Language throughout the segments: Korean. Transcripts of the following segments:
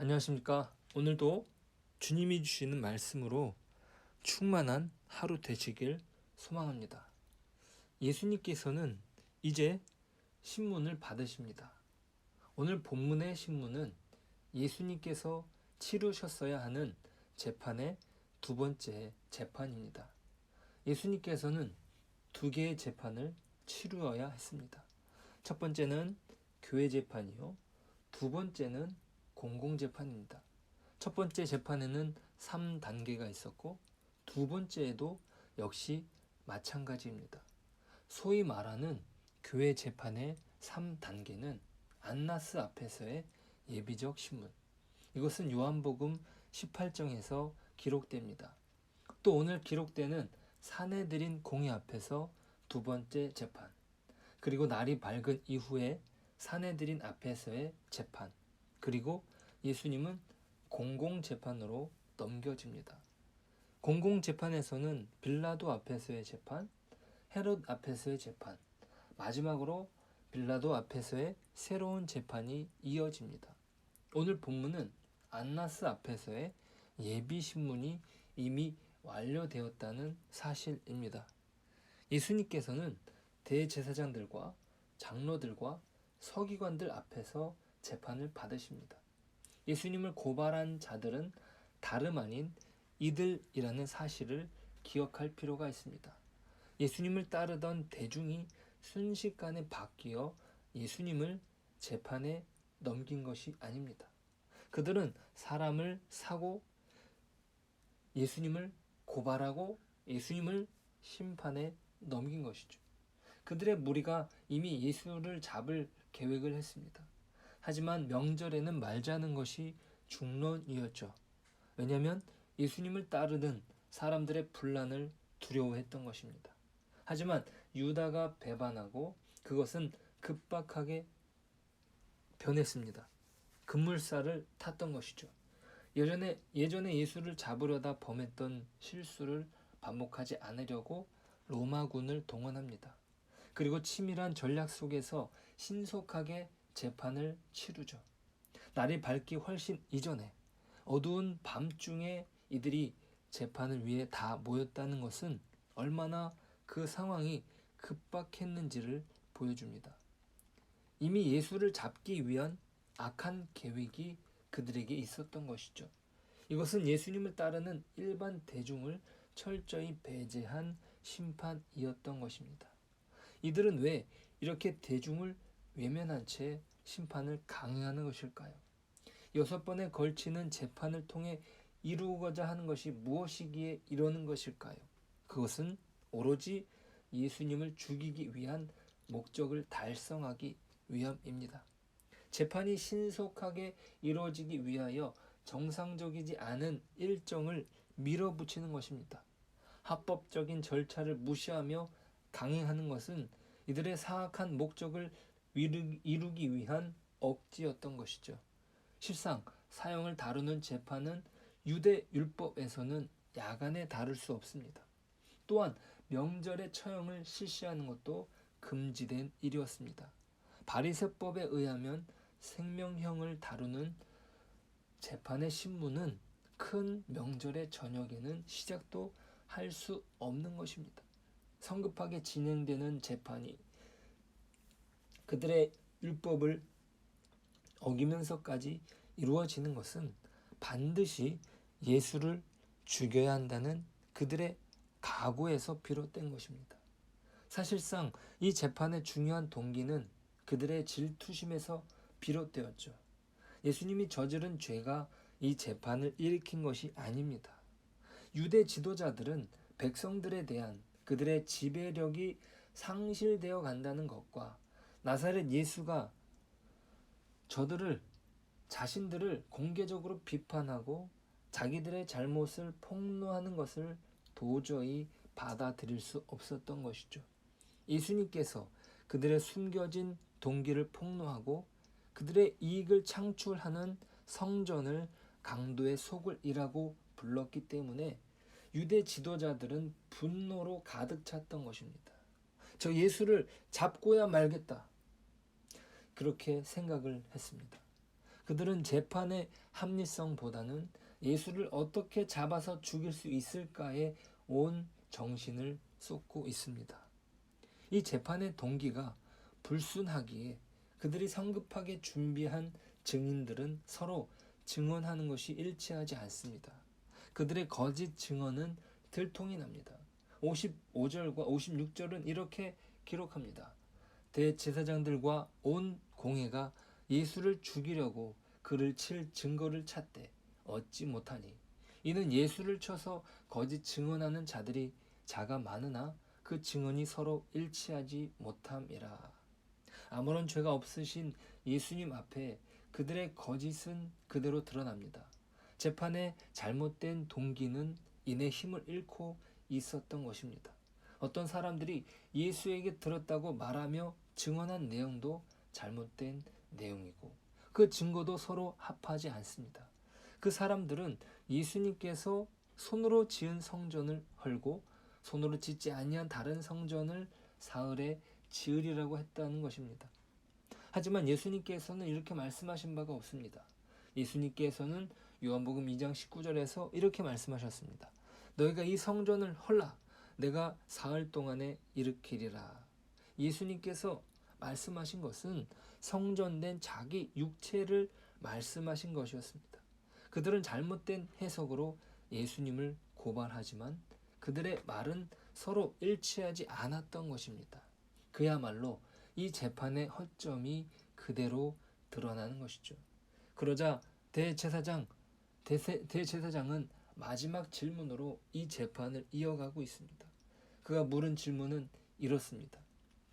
안녕하십니까. 오늘도 주님이 주시는 말씀으로 충만한 하루 되시길 소망합니다. 예수님께서는 이제 신문을 받으십니다. 오늘 본문의 신문은 예수님께서 치르셨어야 하는 재판의 두 번째 재판입니다. 예수님께서는 두 개의 재판을 치루어야 했습니다. 첫 번째는 교회 재판이요. 두 번째는 공공재판입니다. 첫 번째 재판에는 3단계가 있었고 두 번째에도 역시 마찬가지입니다. 소위 말하는 교회 재판의 3단계는 안나스 앞에서의 예비적 신문. 이것은 요한복음 18장에서 기록됩니다. 또 오늘 기록되는 사내들인 공회 앞에서 두 번째 재판, 그리고 날이 밝은 이후에 사내들인 앞에서의 재판, 그리고 예수님은 공공재판으로 넘겨집니다. 공공재판에서는 빌라도 앞에서의 재판, 헤롯 앞에서의 재판, 마지막으로 빌라도 앞에서의 새로운 재판이 이어집니다. 오늘 본문은 안나스 앞에서의 예비신문이 이미 완료되었다는 사실입니다. 예수님께서는 대제사장들과 장로들과 서기관들 앞에서 재판을 받으십니다. 예수님을 고발한 자들은 다름 아닌 이들이라는 사실을 기억할 필요가 있습니다. 예수님을 따르던 대중이 순식간에 바뀌어 예수님을 재판에 넘긴 것이 아닙니다. 그들은 사람을 사고 예수님을 고발하고 예수님을 심판에 넘긴 것이죠. 그들의 무리가 이미 예수를 잡을 계획을 했습니다. 하지만 명절에는 말자는 것이 중론이었죠. 왜냐하면 예수님을 따르는 사람들의 분란을 두려워했던 것입니다. 하지만 유다가 배반하고 그것은 급박하게 변했습니다. 급물살을 탔던 것이죠. 예전에 예수를 잡으려다 범했던 실수를 반복하지 않으려고 로마군을 동원합니다. 그리고 치밀한 전략 속에서 신속하게 재판을 치르죠. 날이 밝기 훨씬 이전에 어두운 밤중에 이들이 재판을 위해 다 모였다는 것은 얼마나 그 상황이 급박했는지를 보여줍니다. 이미 예수를 잡기 위한 악한 계획이 그들에게 있었던 것이죠. 이것은 예수님을 따르는 일반 대중을 철저히 배제한 심판이었던 것입니다. 이들은 왜 이렇게 대중을 외면한 채 심판을 강행하는 것일까요? 6번에 걸치는 재판을 통해 이루고자 하는 것이 무엇이기에 이러는 것일까요? 그것은 오로지 예수님을 죽이기 위한 목적을 달성하기 위함입니다. 재판이 신속하게 이루어지기 위하여 정상적이지 않은 일정을 밀어붙이는 것입니다. 합법적인 절차를 무시하며 강행하는 것은 이들의 사악한 목적을 이루기 위한 억지였던 것이죠. 실상 사형을 다루는 재판은 유대 율법에서는 야간에 다룰 수 없습니다. 또한 명절에 처형을 실시하는 것도 금지된 일이었습니다. 바리새법에 의하면 생명형을 다루는 재판의 신문은 큰 명절의 저녁에는 시작도 할 수 없는 것입니다. 성급하게 진행되는 재판이 그들의 율법을 어기면서까지 이루어지는 것은 반드시 예수를 죽여야 한다는 그들의 각오에서 비롯된 것입니다. 사실상 이 재판의 중요한 동기는 그들의 질투심에서 비롯되었죠. 예수님이 저지른 죄가 이 재판을 일으킨 것이 아닙니다. 유대 지도자들은 백성들에 대한 그들의 지배력이 상실되어 간다는 것과 나사렛 예수가 자신들을 공개적으로 비판하고 자기들의 잘못을 폭로하는 것을 도저히 받아들일 수 없었던 것이죠. 예수님께서 그들의 숨겨진 동기를 폭로하고 그들의 이익을 창출하는 성전을 강도의 소굴이라고 불렀기 때문에 유대 지도자들은 분노로 가득 찼던 것입니다. 저 예수를 잡고야 말겠다. 그렇게 생각을 했습니다. 그들은 재판의 합리성보다는 예수를 어떻게 잡아서 죽일 수 있을까에 온 정신을 쏟고 있습니다. 이 재판의 동기가 불순하기에 그들이 성급하게 준비한 증인들은 서로 증언하는 것이 일치하지 않습니다. 그들의 거짓 증언은 들통이 납니다. 55절과 56절은 이렇게 기록합니다. 대제사장들과 온 공회가 예수를 죽이려고 그를 칠 증거를 찾되 얻지 못하니 이는 예수를 쳐서 거짓 증언하는 자들이 자가 많으나 그 증언이 서로 일치하지 못함이라. 아무런 죄가 없으신 예수님 앞에 그들의 거짓은 그대로 드러납니다. 재판의 잘못된 동기는 이내 힘을 잃고 있었던 것입니다. 어떤 사람들이 예수에게 들었다고 말하며 증언한 내용도 잘못된 내용이고 그 증거도 서로 합하지 않습니다. 그 사람들은 예수님께서 손으로 지은 성전을 헐고 손으로 짓지 아니한 다른 성전을 사흘에 지으리라고 했다는 것입니다. 하지만 예수님께서는 이렇게 말씀하신 바가 없습니다. 예수님께서는 요한복음 2장 19절에서 이렇게 말씀하셨습니다. 너희가 이 성전을 헐라 내가 사흘 동안에 일으키리라. 예수님께서 말씀하신 것은 성전된 자기 육체를 말씀하신 것이었습니다. 그들은 잘못된 해석으로 예수님을 고발하지만 그들의 말은 서로 일치하지 않았던 것입니다. 그야말로 이 재판의 허점이 그대로 드러나는 것이죠. 그러자 대제사장은 마지막 질문으로 이 재판을 이어가고 있습니다. 그가 물은 질문은 이렇습니다.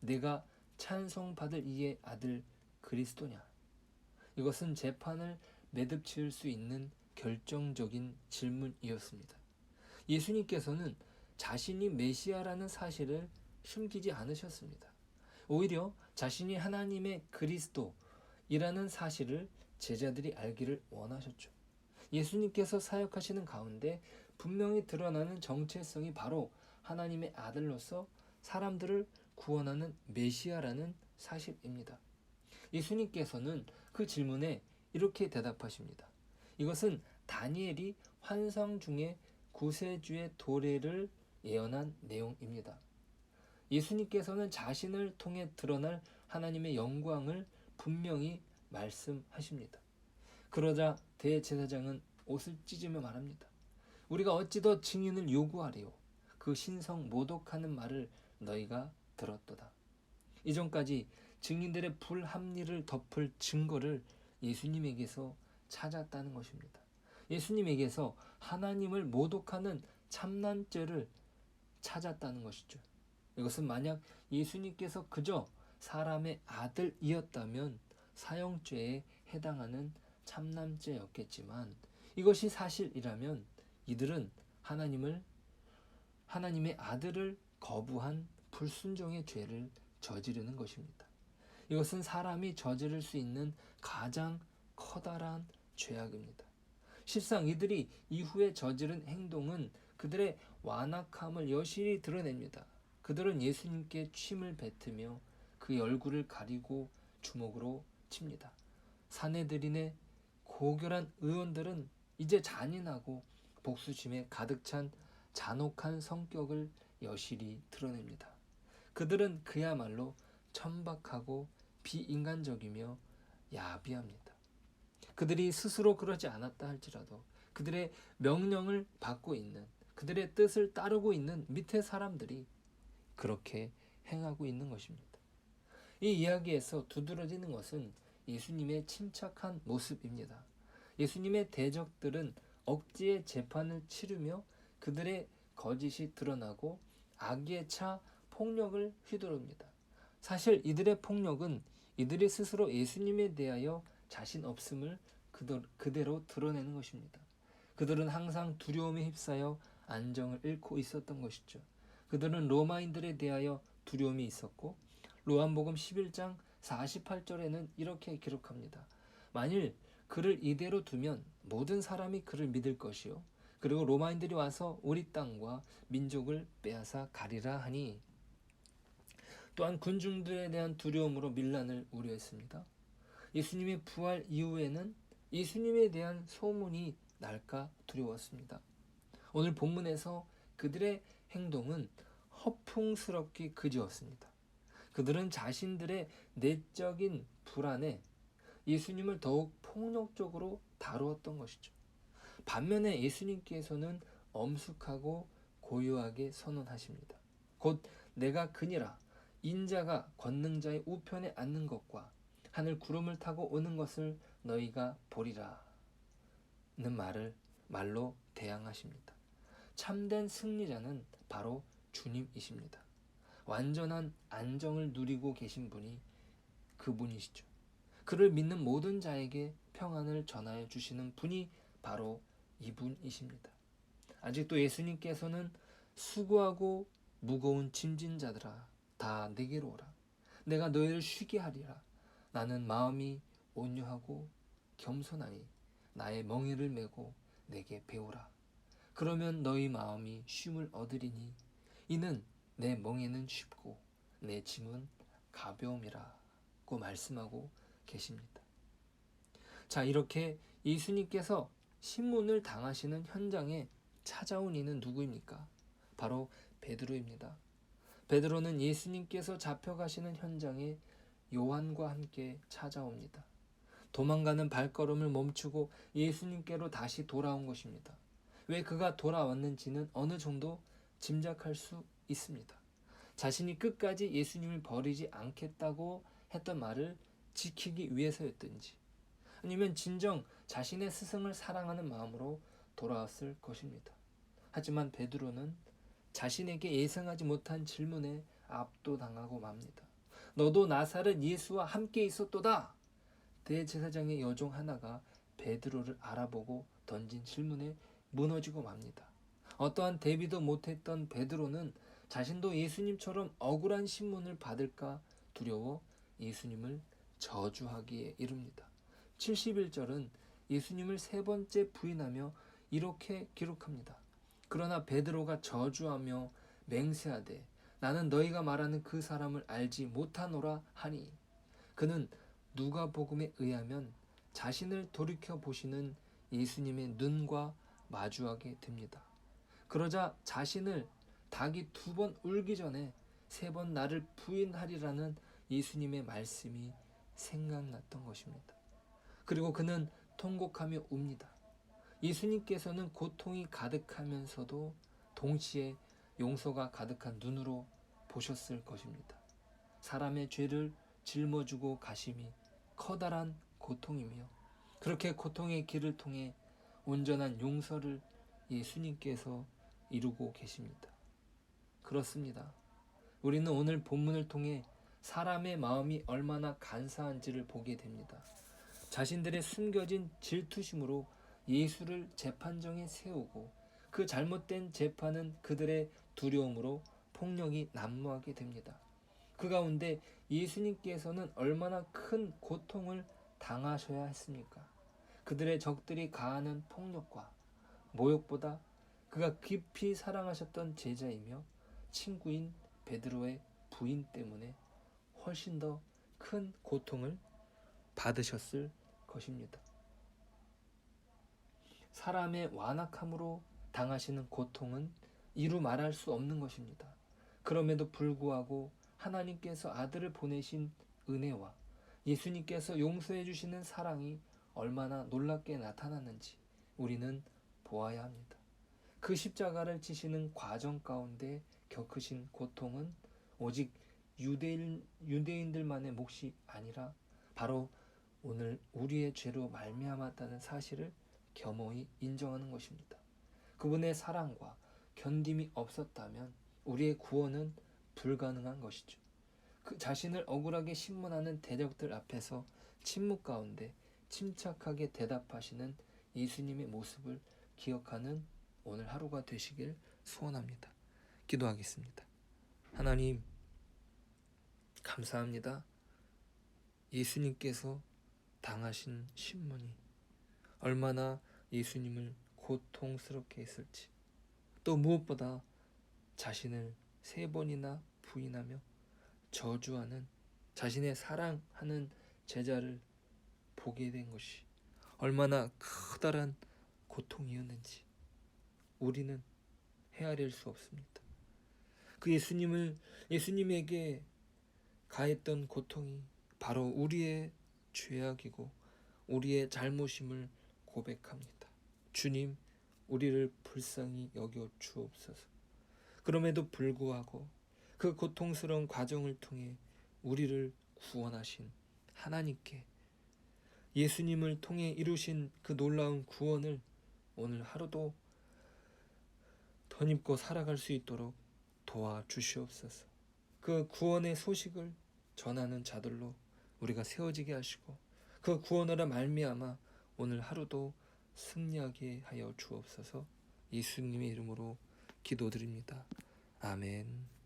내가 찬송받을 이의 아들 그리스도냐? 이것은 재판을 매듭지을 수 있는 결정적인 질문이었습니다. 예수님께서는 자신이 메시아라는 사실을 숨기지 않으셨습니다. 오히려 자신이 하나님의 그리스도이라는 사실을 제자들이 알기를 원하셨죠. 예수님께서 사역하시는 가운데 분명히 드러나는 정체성이 바로 하나님의 아들로서 사람들을 구원하는 메시아라는 사실입니다. 예수님께서는 그 질문에 이렇게 대답하십니다. 이것은 다니엘이 환상 중에 구세주의 도래를 예언한 내용입니다. 예수님께서는 자신을 통해 드러날 하나님의 영광을 분명히 말씀하십니다. 그러자 대제사장은 옷을 찢으며 말합니다. 우리가 어찌 더 증인을 요구하리요? 그 신성 모독하는 말을 너희가 들었도다. 이전까지 증인들의 불합리를 덮을 증거를 예수님에게서 찾았다는 것입니다. 예수님에게서 하나님을 모독하는 참난죄를 찾았다는 것이죠. 이것은 만약 예수님께서 그저 사람의 아들이었다면 사형죄에 해당하는 참남죄였겠지만 이것이 사실이라면 이들은 하나님의 아들을 거부한 불순종의 죄를 저지르는 것입니다. 이것은 사람이 저지를 수 있는 가장 커다란 죄악입니다. 실상 이들이 이후에 저지른 행동은 그들의 완악함을 여실히 드러냅니다. 그들은 예수님께 침을 뱉으며 그의 얼굴을 가리고 주먹으로 칩니다. 사내들인의 고결한 의원들은 이제 잔인하고 복수심에 가득 찬 잔혹한 성격을 여실히 드러냅니다. 그들은 그야말로 천박하고 비인간적이며 야비합니다. 그들이 스스로 그러지 않았다 할지라도 그들의 명령을 받고 있는, 그들의 뜻을 따르고 있는 밑에 사람들이 그렇게 행하고 있는 것입니다. 이 이야기에서 두드러지는 것은 예수님의 침착한 모습입니다. 예수님의 대적들은 억지의 재판을 치르며 그들의 거짓이 드러나고 악에 차 폭력을 휘두릅니다. 사실 이들의 폭력은 이들이 스스로 예수님에 대하여 자신 없음을 그대로 드러내는 것입니다. 그들은 항상 두려움에 휩싸여 안정을 잃고 있었던 것이죠. 그들은 로마인들에 대하여 두려움이 있었고 요한복음 11장 48절에는 이렇게 기록합니다. 만일 그를 이대로 두면 모든 사람이 그를 믿을 것이요 그리고 로마인들이 와서 우리 땅과 민족을 빼앗아 가리라 하니 또한 군중들에 대한 두려움으로 밀란을 우려했습니다. 예수님의 부활 이후에는 예수님에 대한 소문이 날까 두려웠습니다. 오늘 본문에서 그들의 행동은 허풍스럽게 그지었습니다. 그들은 자신들의 내적인 불안에 예수님을 더욱 폭력적으로 다루었던 것이죠. 반면에 예수님께서는 엄숙하고 고요하게 선언하십니다. 곧 내가 그니라 인자가 권능자의 우편에 앉는 것과 하늘 구름을 타고 오는 것을 너희가 보리라 는 말로 대항하십니다. 참된 승리자는 바로 주님이십니다. 완전한 안정을 누리고 계신 분이 그분이시죠. 그를 믿는 모든 자에게 평안을 전하여 주시는 분이 바로 이분이십니다. 아직도 예수님께서는 수고하고 무거운 짐진 자들아 다 내게로 오라. 내가 너희를 쉬게 하리라. 나는 마음이 온유하고 겸손하니 나의 멍에를 메고 내게 배우라. 그러면 너희 마음이 쉼을 얻으리니 이는 내 멍에는 쉽고 내 짐은 가벼움이라고 말씀하고 계십니다. 자, 이렇게 예수님께서 신문을 당하시는 현장에 찾아온 이는 누구입니까? 바로 베드로입니다. 베드로는 예수님께서 잡혀가시는 현장에 요한과 함께 찾아옵니다. 도망가는 발걸음을 멈추고 예수님께로 다시 돌아온 것입니다. 왜 그가 돌아왔는지는 어느 정도 짐작할 수 있습니다. 자신이 끝까지 예수님을 버리지 않겠다고 했던 말을 지키기 위해서였든지 아니면 진정 자신의 스승을 사랑하는 마음으로 돌아왔을 것입니다. 하지만 베드로는 자신에게 예상하지 못한 질문에 압도당하고 맙니다. 너도 나사렛 예수와 함께 있었도다. 대제사장의 여종 하나가 베드로를 알아보고 던진 질문에 무너지고 맙니다. 어떠한 대비도 못했던 베드로는 자신도 예수님처럼 억울한 신문을 받을까 두려워 예수님을 저주하기에 이릅니다. 71절은 예수님을 세 번째 부인하며 이렇게 기록합니다. 그러나 베드로가 저주하며 맹세하되 나는 너희가 말하는 그 사람을 알지 못하노라 하니 그는 누가복음에 의하면 자신을 돌이켜 보시는 예수님의 눈과 마주하게 됩니다. 그러자 자신을 닭이 2번 울기 전에 3번 나를 부인하리라는 예수님의 말씀이 생각났던 것입니다. 그리고 그는 통곡하며 웁니다. 예수님께서는 고통이 가득하면서도 동시에 용서가 가득한 눈으로 보셨을 것입니다. 사람의 죄를 짊어지고 가심이 커다란 고통이며 그렇게 고통의 길을 통해 온전한 용서를 예수님께서 이루고 계십니다. 그렇습니다. 우리는 오늘 본문을 통해 사람의 마음이 얼마나 간사한지를 보게 됩니다. 자신들의 숨겨진 질투심으로 예수를 재판정에 세우고 그 잘못된 재판은 그들의 두려움으로 폭력이 난무하게 됩니다. 그 가운데 예수님께서는 얼마나 큰 고통을 당하셔야 했습니까? 그들의 적들이 가하는 폭력과 모욕보다 그가 깊이 사랑하셨던 제자이며 친구인 베드로의 부인 때문에 훨씬 더 큰 고통을 받으셨을 것입니다. 사람의 완악함으로 당하시는 고통은 이루 말할 수 없는 것입니다. 그럼에도 불구하고 하나님께서 아들을 보내신 은혜와 예수님께서 용서해 주시는 사랑이 얼마나 놀랍게 나타났는지 우리는 보아야 합니다. 그 십자가를 지시는 과정 가운데 겪으신 고통은 오직 유대인들만의 몫이 아니라 바로 오늘 우리의 죄로 말미암았다는 사실을 겸허히 인정하는 것입니다. 그분의 사랑과 견딤이 없었다면 우리의 구원은 불가능한 것이죠. 그 자신을 억울하게 신문하는 대적들 앞에서 침묵 가운데 침착하게 대답하시는 예수님의 모습을 기억하는 오늘 하루가 되시길 소원합니다. 기도하겠습니다. 하나님, 감사합니다. 예수님께서 당하신 신문이 얼마나 예수님을 고통스럽게 했을지, 또 무엇보다 자신을 3번이나 부인하며 저주하는 자신의 사랑하는 제자를 보게 된 것이 얼마나 커다란 고통이었는지 우리는 헤아릴 수 없습니다. 그 예수님에게 가했던 고통이 바로 우리의 죄악이고 우리의 잘못임을 고백합니다. 주님, 우리를 불쌍히 여겨 주옵소서. 그럼에도 불구하고 그 고통스러운 과정을 통해 우리를 구원하신 하나님께 예수님을 통해 이루신 그 놀라운 구원을 오늘 하루도 덧입고 살아갈 수 있도록 도와주시옵소서. 그 구원의 소식을 전하는 자들로 우리가 세워지게 하시고 그 구원으로 말미암아 오늘 하루도 승리하게 하여 주옵소서. 예수님의 이름으로 기도드립니다. 아멘.